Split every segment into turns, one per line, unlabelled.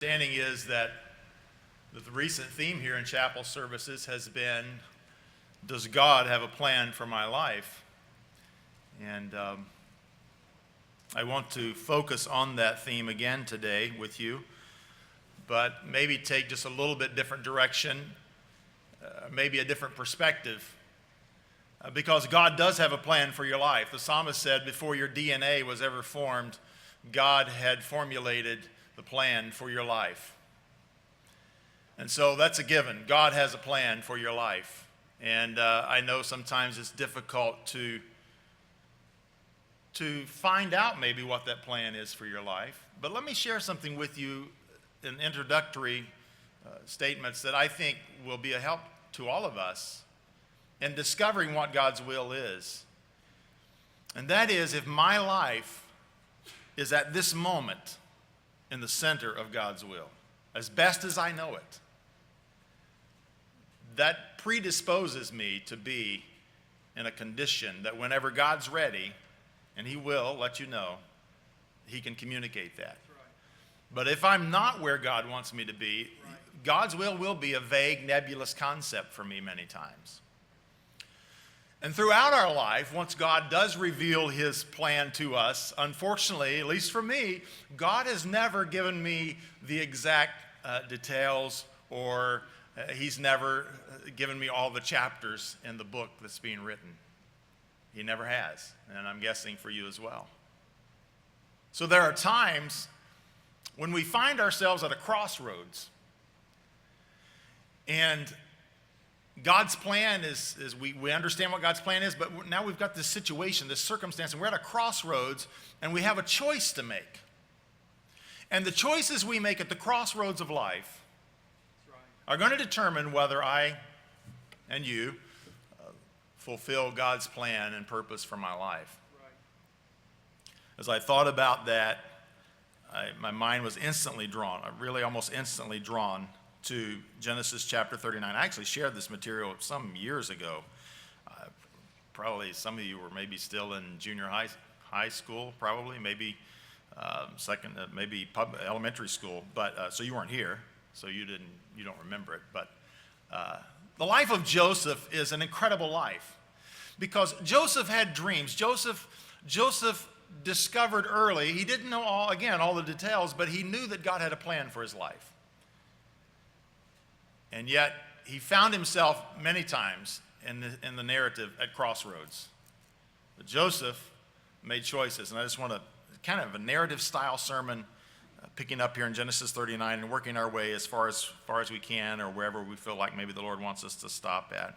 Understanding is that the recent theme here in chapel services has been, does God have a plan for my life? And I want to focus on that theme again today with you, but maybe take just a little bit different direction, maybe a different perspective, because God does have a plan for your life. The psalmist said before your DNA was ever formed, God had formulated the plan for your life. And so that's a given. God has a plan for your life. And I know sometimes it's difficult to find out maybe what that plan is for your life. But let me share something with you in introductory statements that I think will be a help to all of us in discovering what God's will is. And that is, if my life is at this moment in the center of God's will, as best as I know it, that predisposes me to be in a condition that whenever God's ready, and He will let you know, He can communicate that. But if I'm not where God wants me to be, God's will be a vague, nebulous concept for me many times. And throughout our life, once God does reveal His plan to us, unfortunately, at least for me, God has never given me the exact details, or He's never given me all the chapters in the book that's being written. He never has, and I'm guessing for you as well. So there are times when we find ourselves at a crossroads, and God's plan is we understand what God's plan is, but now we've got this situation, this circumstance, and we're at a crossroads, and we have a choice to make. And the choices we make at the crossroads of life are going to determine whether I and you fulfill God's plan and purpose for my life. As I thought about that, my mind was instantly drawn, really almost instantly drawn to Genesis chapter 39. I actually shared this material some years ago. Probably some of you were maybe still in junior high school, probably, maybe elementary school. But so you weren't here, so you don't remember it. But the life of Joseph is an incredible life, because Joseph had dreams. Joseph discovered early. He didn't know all the details, but he knew that God had a plan for his life. And yet, he found himself many times in the narrative at crossroads. But Joseph made choices, and I just want to, kind of a narrative-style sermon, picking up here in Genesis 39 and working our way as far as we can, or wherever we feel like maybe the Lord wants us to stop at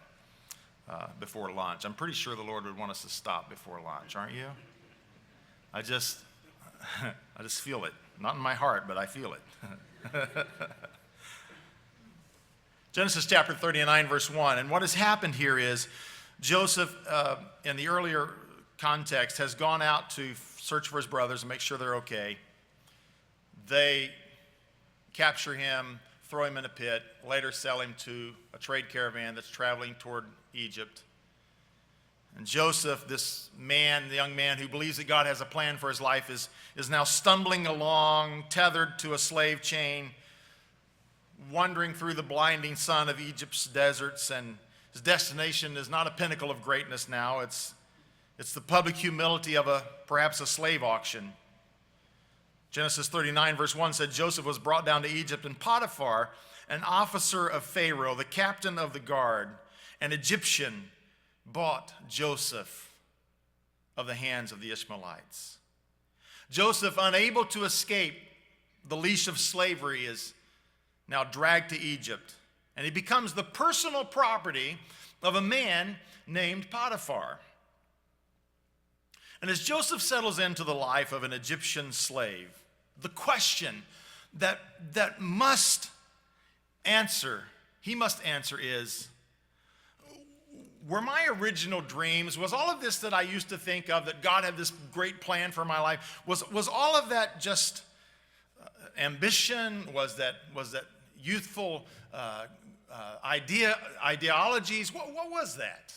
before lunch. I'm pretty sure the Lord would want us to stop before lunch, aren't you? I just feel it. Not in my heart, but I feel it. Genesis chapter 39, verse 1. And what has happened here is Joseph, in the earlier context, has gone out to search for his brothers and make sure they're okay. They capture him, throw him in a pit, later sell him to a trade caravan that's traveling toward Egypt. And Joseph, this man, the young man who believes that God has a plan for his life, is now stumbling along, tethered to a slave chain, wandering through the blinding sun of Egypt's deserts, and his destination is not a pinnacle of greatness now. It's the public humility of perhaps a slave auction. Genesis 39 verse 1 said, Joseph was brought down to Egypt, and Potiphar, an officer of Pharaoh, the captain of the guard, an Egyptian, bought Joseph of the hands of the Ishmaelites. Joseph, unable to escape the leash of slavery, is now dragged to Egypt, and he becomes the personal property of a man named Potiphar. And as Joseph settles into the life of an Egyptian slave, the question that he must answer is, were my original dreams, was all of this that I used to think of, that God had this great plan for my life, was all of that just ambition? Was that youthful ideologies? What was that?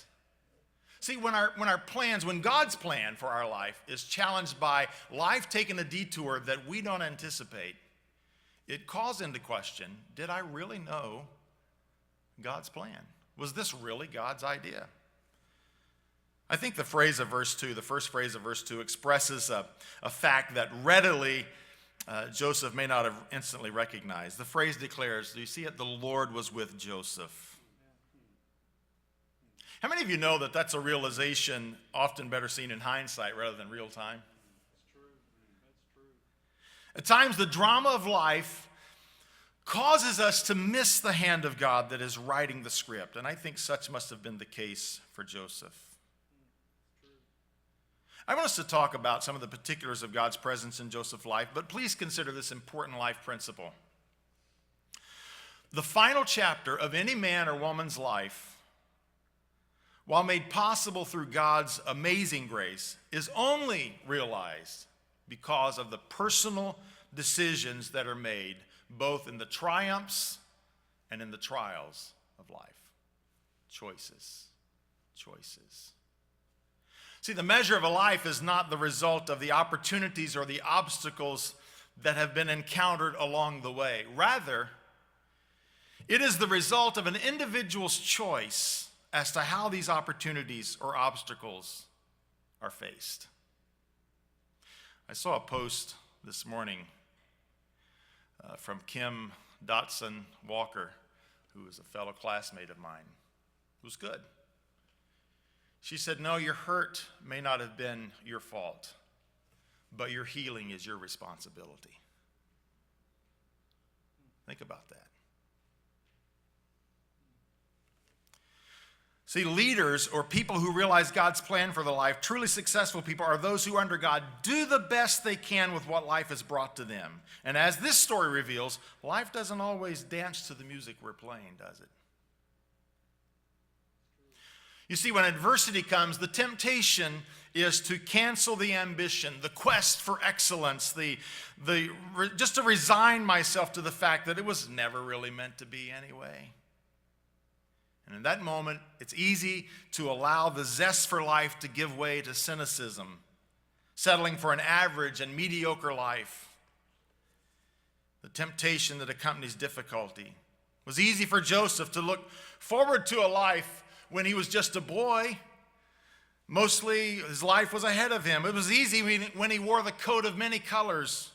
See, when God's plan for our life is challenged by life taking a detour that we don't anticipate, it calls into question, did I really know God's plan? Was this really God's idea? I think the phrase of verse 2, the first phrase of verse 2, expresses a fact that readily Joseph may not have instantly recognized. The phrase declares, do you see it? The Lord was with Joseph. How many of you know that that's a realization often better seen in hindsight rather than real time?
That's true. That's true.
At times, the drama of life causes us to miss the hand of God that is writing the script. And I think such must have been the case for Joseph. I want us to talk about some of the particulars of God's presence in Joseph's life, but please consider this important life principle. The final chapter of any man or woman's life, while made possible through God's amazing grace, is only realized because of the personal decisions that are made, both in the triumphs and in the trials of life. Choices. See, the measure of a life is not the result of the opportunities or the obstacles that have been encountered along the way. Rather, it is the result of an individual's choice as to how these opportunities or obstacles are faced. I saw a post this morning from Kim Dotson Walker, who is a fellow classmate of mine. It was good. She said, no, your hurt may not have been your fault, but your healing is your responsibility. Think about that. See, leaders or people who realize God's plan for their life, truly successful people, are those who under God do the best they can with what life has brought to them. And as this story reveals, life doesn't always dance to the music we're playing, does it? You see, when adversity comes, the temptation is to cancel the ambition, the quest for excellence, just to resign myself to the fact that it was never really meant to be anyway. And in that moment, it's easy to allow the zest for life to give way to cynicism, settling for an average and mediocre life. The temptation that accompanies difficulty. It was easy for Joseph to look forward to a life when he was just a boy. Mostly his life was ahead of him. It was easy when he wore the coat of many colors.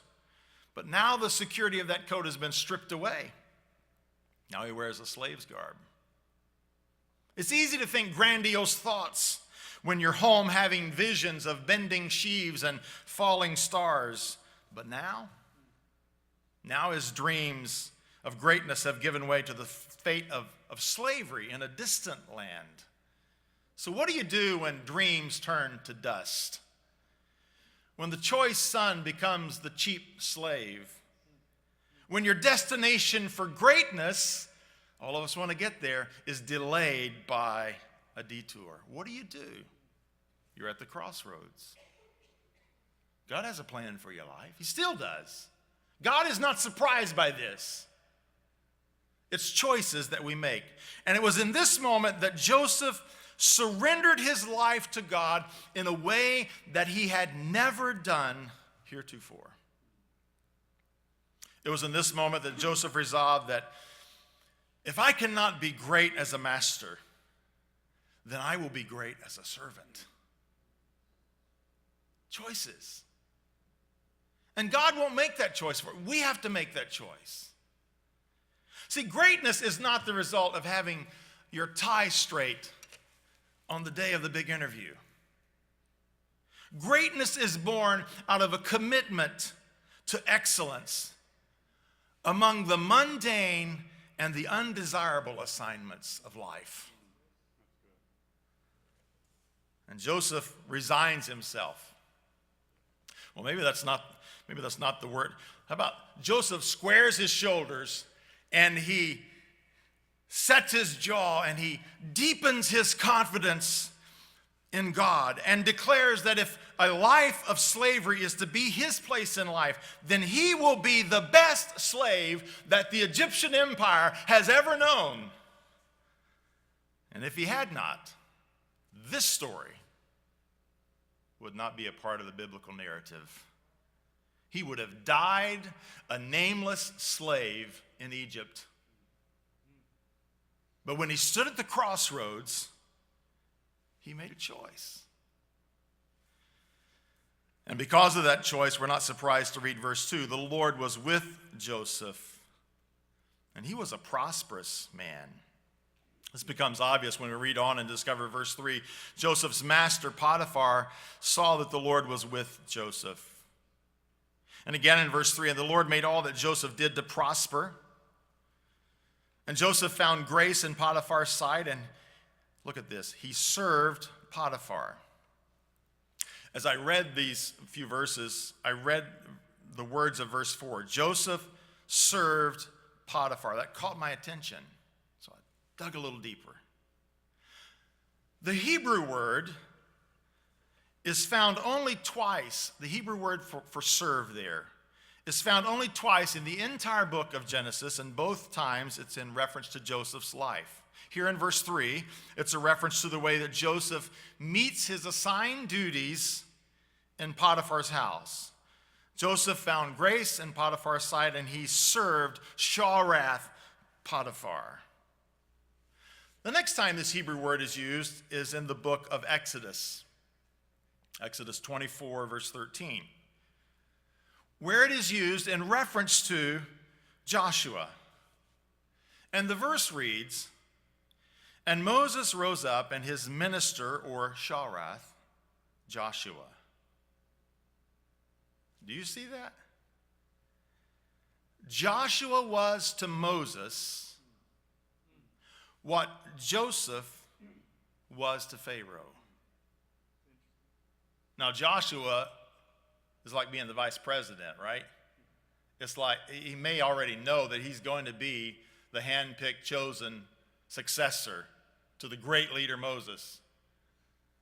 But now the security of that coat has been stripped away. Now he wears a slave's garb. It's easy to think grandiose thoughts when you're home having visions of bending sheaves and falling stars. But now his dreams of greatness have given way to the fate of slavery in a distant land. So what do you do when dreams turn to dust? When the choice son becomes the cheap slave? When your destination for greatness, all of us want to get there, is delayed by a detour? What do? You're at the crossroads. God has a plan for your life. He still does. God is not surprised by this. It's choices that we make. And it was in this moment that Joseph surrendered his life to God in a way that he had never done heretofore. It was in this moment that Joseph resolved that if I cannot be great as a master, then I will be great as a servant. Choices. And God won't make that choice for us. We have to make that choice. See, greatness is not the result of having your tie straight on the day of the big interview. Greatness is born out of a commitment to excellence among the mundane and the undesirable assignments of life. And Joseph resigns himself. Well, maybe that's not the word. How about Joseph squares his shoulders and he sets his jaw and he deepens his confidence in God and declares that if a life of slavery is to be his place in life, then he will be the best slave that the Egyptian empire has ever known. And if he had not, this story would not be a part of the biblical narrative. he would have died a nameless slave in Egypt. But when he stood at the crossroads, he made a choice. And because of that choice, we're not surprised to read verse 2. The Lord was with Joseph, and he was a prosperous man. This becomes obvious when we read on and discover verse 3. Joseph's master, Potiphar, saw that the Lord was with Joseph. And again in verse 3, and the Lord made all that Joseph did to prosper. And Joseph found grace in Potiphar's sight, and look at this, he served Potiphar. As I read these few verses, I read the words of verse 4. Joseph served Potiphar. That caught my attention, so I dug a little deeper. The Hebrew word is found only twice. The Hebrew word for serve there is found only twice in the entire book of Genesis, and both times it's in reference to Joseph's life. Here in verse 3, it's a reference to the way that Joseph meets his assigned duties in Potiphar's house. Joseph found grace in Potiphar's sight, and he served Shawrath Potiphar. The next time this Hebrew word is used is in the book of Exodus. Exodus 24, verse 13, where it is used in reference to Joshua. And the verse reads, and Moses rose up, and his minister, or Shawrath, Joshua. Do you see that? Joshua was to Moses what Joseph was to Pharaoh. Now, Joshua is like being the vice president, right? It's like he may already know that he's going to be the handpicked, chosen successor to the great leader Moses.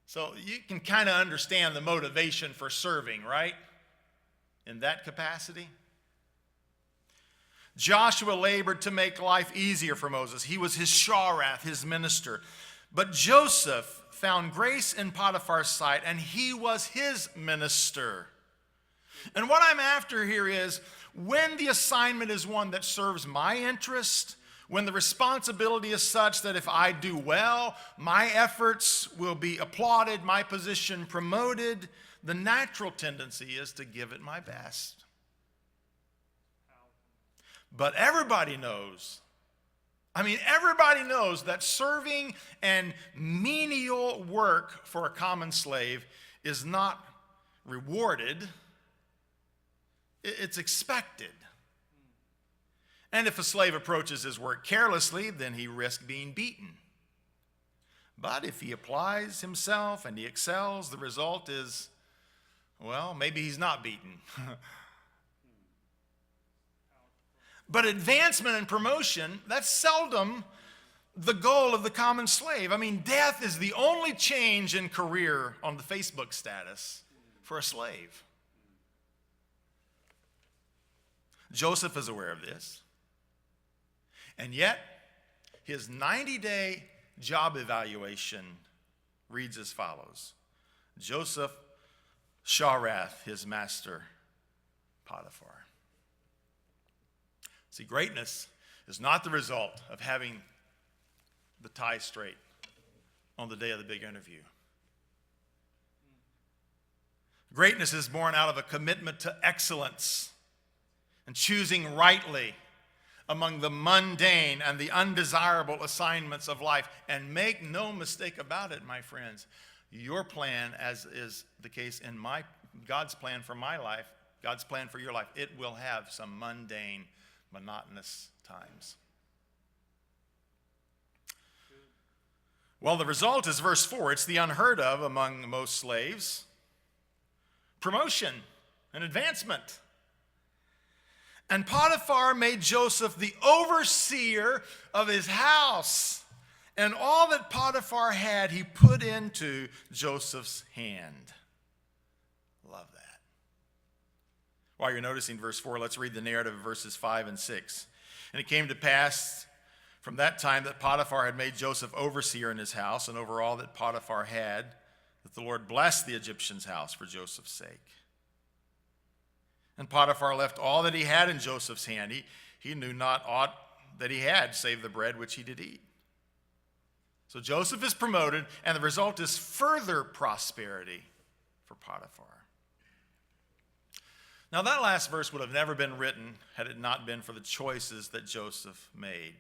So you can kind of understand the motivation for serving, right? In that capacity. Joshua labored to make life easier for Moses. He was his Shawrath, his minister. But Joseph found grace in Potiphar's sight, and he was his minister. And what I'm after here is, when the assignment is one that serves my interest, when the responsibility is such that if I do well, my efforts will be applauded, my position promoted, the natural tendency is to give it my best. But everybody knows, everybody knows that serving and menial work for a common slave is not rewarded, it's expected. And if a slave approaches his work carelessly, then he risks being beaten. But if he applies himself and he excels, the result is, well, maybe he's not beaten. But advancement and promotion, that's seldom the goal of the common slave. Death is the only change in career on the Facebook status for a slave. Joseph is aware of this. And yet, his 90-day job evaluation reads as follows. Joseph Shawrath, his master, Potiphar. See, greatness is not the result of having the tie straight on the day of the big interview. Greatness is born out of a commitment to excellence and choosing rightly among the mundane and the undesirable assignments of life. And make no mistake about it, my friends, your plan, as is the case in God's plan for my life, God's plan for your life, it will have some mundane, monotonous times. Well, the result is verse 4. It's the unheard of among most slaves. Promotion and advancement. And Potiphar made Joseph the overseer of his house. And all that Potiphar had, he put into Joseph's hand. Love that. While you're noticing verse 4, let's read the narrative of verses 5 and 6. And it came to pass from that time that Potiphar had made Joseph overseer in his house and over all that Potiphar had, that the Lord blessed the Egyptian's house for Joseph's sake. And Potiphar left all that he had in Joseph's hand. He knew not aught that he had save the bread which he did eat. So Joseph is promoted, and the result is further prosperity for Potiphar. Now, that last verse would have never been written had it not been for the choices that Joseph made.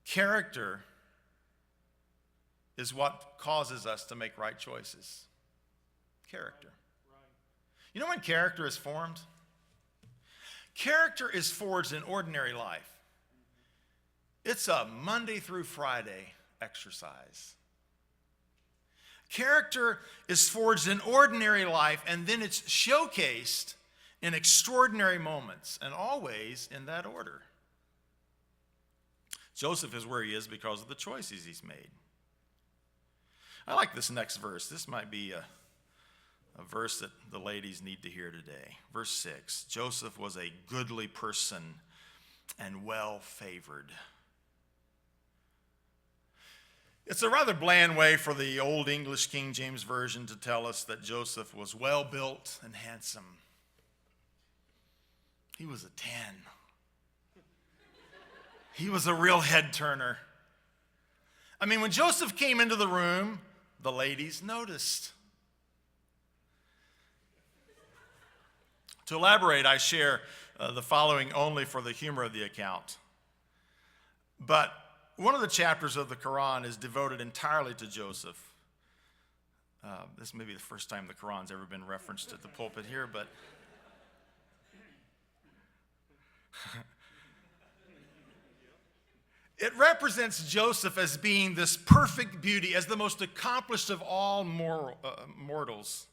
Character is what causes us to make right choices. Character. You know when character is formed? Character is forged in ordinary life. It's a Monday through Friday exercise. Character is forged in ordinary life, and then it's showcased in extraordinary moments, and always in that order. Joseph is where he is because of the choices he's made. I like this next verse. This might be a verse that the ladies need to hear today. Verse 6, Joseph was a goodly person and well-favored. It's a rather bland way for the Old English King James Version to tell us that Joseph was well-built and handsome. He was a 10. He was a real head-turner. I mean, when Joseph came into the room, the ladies noticed. To elaborate, I share the following only for the humor of the account. But one of the chapters of the Quran is devoted entirely to Joseph. This may be the first time the Quran's ever been referenced at the pulpit here, but it represents Joseph as being this perfect beauty, as the most accomplished of all mortals.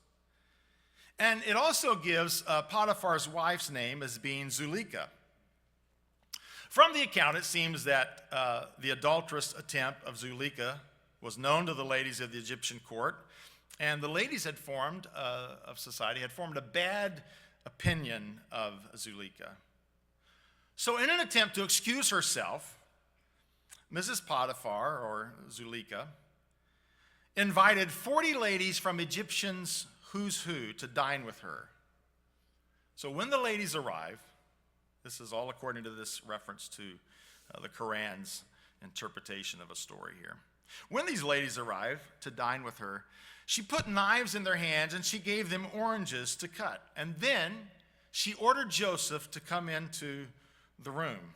And it also gives Potiphar's wife's name as being Zuleika. From the account, it seems that the adulterous attempt of Zuleika was known to the ladies of the Egyptian court, and the ladies of society had formed a bad opinion of Zuleika. So in an attempt to excuse herself, Mrs. Potiphar, or Zuleika, invited 40 ladies from Egyptians' who's who to dine with her. So when the ladies arrive, this is all according to this reference to the Quran's interpretation of a story here. When these ladies arrived to dine with her, she put knives in their hands and she gave them oranges to cut. And then she ordered Joseph to come into the room.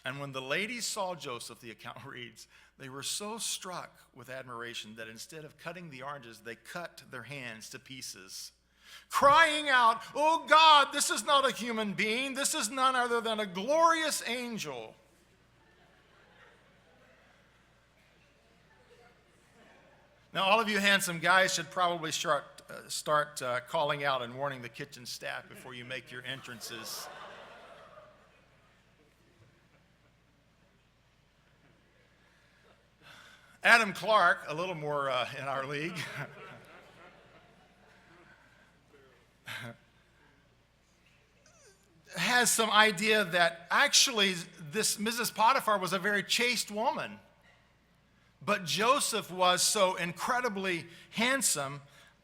And when the ladies saw Joseph, the account reads, they were so struck with admiration that instead of cutting the oranges, they cut their hands to pieces, crying out, "Oh God, this is not a human being. This is none other than a glorious angel." Now, all of you handsome guys should probably start calling out and warning the kitchen staff before you make your entrances. Adam Clark, a little more in our league, has some idea that actually this Mrs. Potiphar was a very chaste woman, but Joseph was so incredibly handsome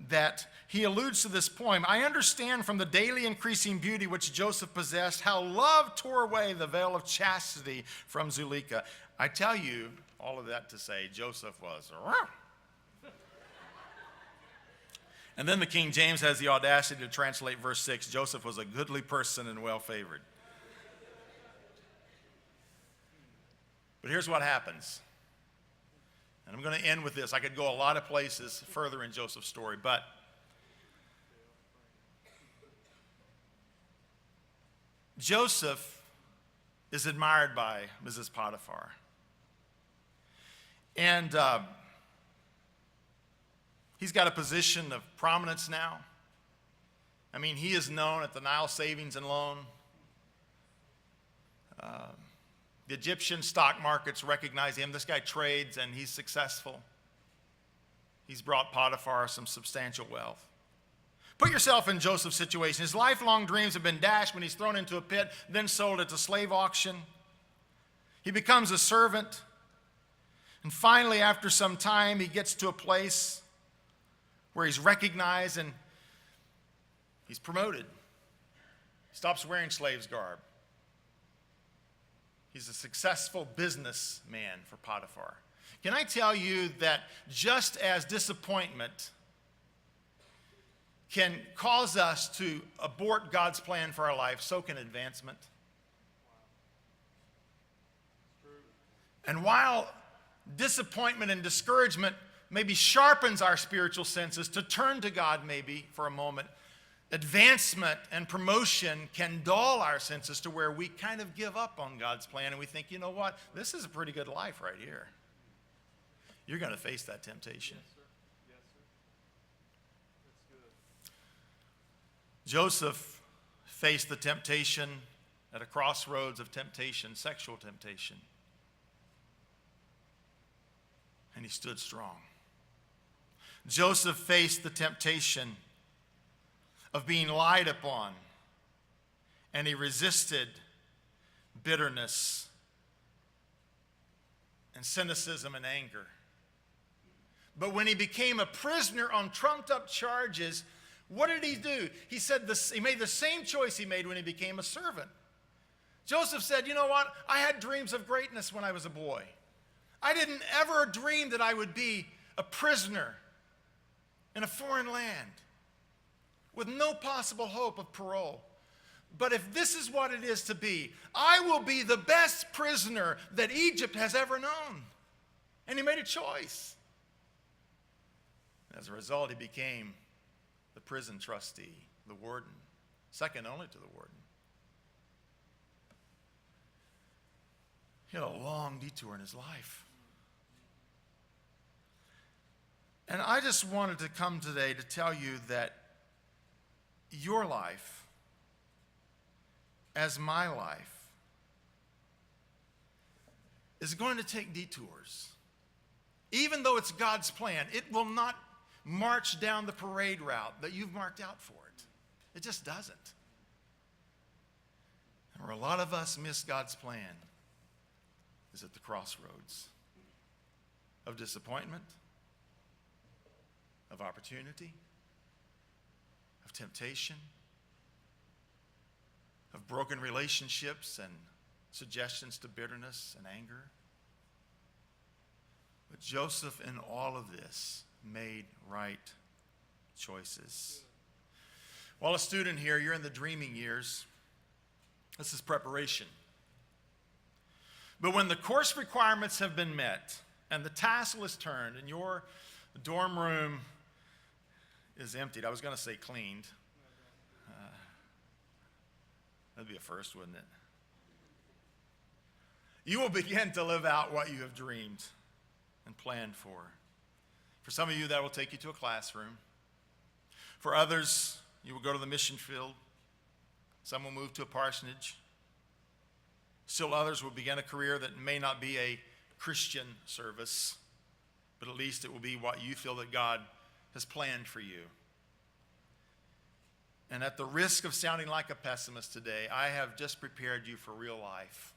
that he alludes to this poem. I understand from the daily increasing beauty which Joseph possessed how love tore away the veil of chastity from Zuleika. I tell you, all of that to say, Joseph was. And then the King James has the audacity to translate verse 6, Joseph was a goodly person and well-favored. But here's what happens. And I'm going to end with this. I could go a lot of places further in Joseph's story, but Joseph is admired by Mrs. Potiphar. And he's got a position of prominence now. I mean, he is known at the Nile Savings and Loan. The Egyptian stock markets recognize him. This guy trades and he's successful. He's brought Potiphar some substantial wealth. Put yourself in Joseph's situation. His lifelong dreams have been dashed when he's thrown into a pit, then sold at a slave auction. He becomes a servant. And finally, after some time, he gets to a place where he's recognized, and He's promoted. He stops wearing slave's garb. He's a successful businessman for Potiphar. Can I tell you that just as disappointment can cause us to abort God's plan for our life, so can advancement. And while disappointment and discouragement maybe sharpens our spiritual senses to turn to God maybe for a moment, advancement and promotion can dull our senses to where we kind of give up on God's plan and we think, you know what, this is a pretty good life right here. You're going to face that temptation.
Yes, sir. Yes, sir. That's good.
Joseph faced the temptation at a crossroads of temptation, sexual temptation. And he stood strong. Joseph faced the temptation of being lied upon, and he resisted bitterness and cynicism and anger. But when he became a prisoner on trumped-up charges, what did he do? He said he made the same choice he made when he became a servant. Joseph said, you know what? I had dreams of greatness when I was a boy. I didn't ever dream that I would be a prisoner in a foreign land with no possible hope of parole. But if this is what it is to be, I will be the best prisoner that Egypt has ever known. And he made a choice. As a result, he became the prison trustee, the warden, second only to the warden. He had a long detour in his life. And I just wanted to come today to tell you that your life, as my life, is going to take detours. Even though it's God's plan, it will not march down the parade route that you've marked out for it. It just doesn't. And where a lot of us miss God's plan is at the crossroads of disappointment, of opportunity, of temptation, of broken relationships and suggestions to bitterness and anger. But Joseph, in all of this, made right choices. While a student here, you're in the dreaming years. This is preparation. But when the course requirements have been met and the tassel is turned and your dorm room is emptied, I was going to say cleaned. That'd be a first, wouldn't it? You will begin to live out what you have dreamed and planned for. For some of you, that will take you to a classroom. For others, you will go to the mission field. Some will move to a parsonage. Still others will begin a career that may not be a Christian service, but at least it will be what you feel that God has planned for you. And at the risk of sounding like a pessimist today, I have just prepared you for real life.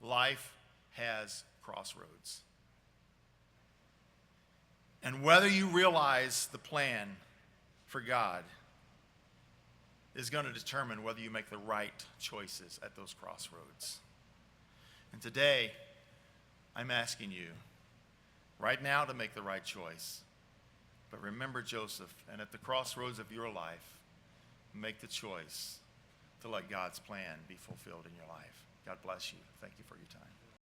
Life has crossroads. And whether you realize the plan for God is going to determine whether you make the right choices at those crossroads. And today, I'm asking you right now to make the right choice. But remember Joseph, and at the crossroads of your life, make the choice to let God's plan be fulfilled in your life. God bless you. Thank you for your time.